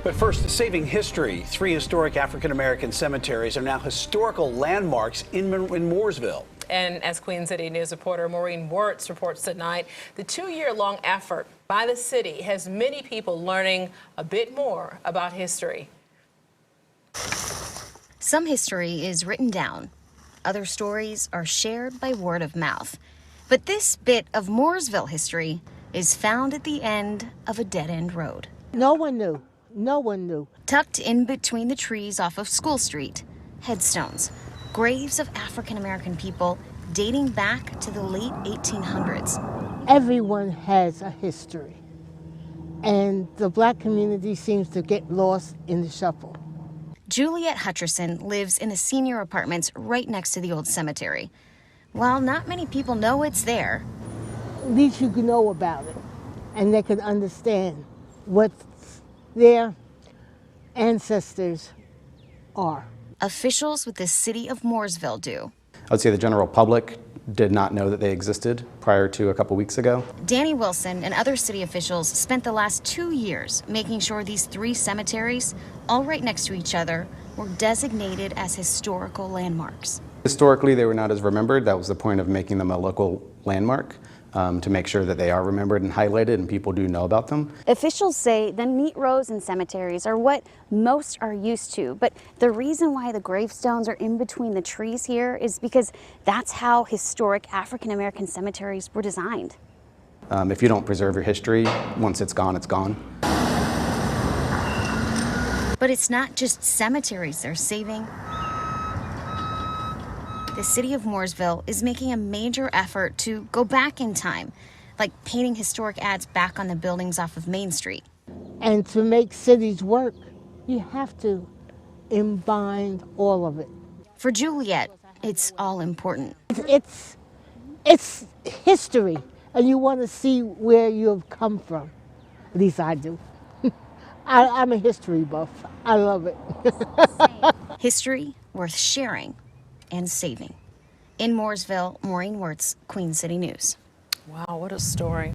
But first, saving history. 3 historic African-American cemeteries are now historical landmarks in Mooresville. And as Queen City News reporter Maureen Wirtz reports tonight, the 2-year-long effort by the city has many people learning a bit more about history. Some history is written down. Other stories are shared by word of mouth. But this bit of Mooresville history is found at the end of a dead-end road. No one knew. No one knew. Tucked in between the trees off of School Street, headstones, graves of African-American people dating back to the late 1800s. Everyone has a history, and the black community seems to get lost in the shuffle. Juliette Hutcherson lives in the senior apartments right next to the old cemetery. While not many people know it's there, At least you can know about it, and they can understand what their ancestors are. officials with the city of Mooresville do. I would say the general public did not know that they existed prior to a couple weeks ago. Danny Wilson and other city officials spent the last 2 years making sure these 3 cemeteries, all right next to each other, were designated as historical landmarks. Historically, they were not as remembered. That was the point of making them a local landmark, to make sure that they are remembered and highlighted and people do know about them. Officials say the neat rows in cemeteries are what most are used to, but the reason why the gravestones are in between the trees here is because that's how historic African-American cemeteries were designed. If you don't preserve your history, once it's gone, it's gone. But it's not just cemeteries they're saving. The city of Mooresville is making a major effort to go back in time, like painting historic ads back on the buildings off of Main Street. And to make cities work, you have to combine all of it. For Juliette, it's all important. It's history, and you want to see where you've come from. At least I do. I'm a history buff. I love it. History worth sharing and saving. In Mooresville, Maureen Wirtz, Queen City News. Wow, what a story.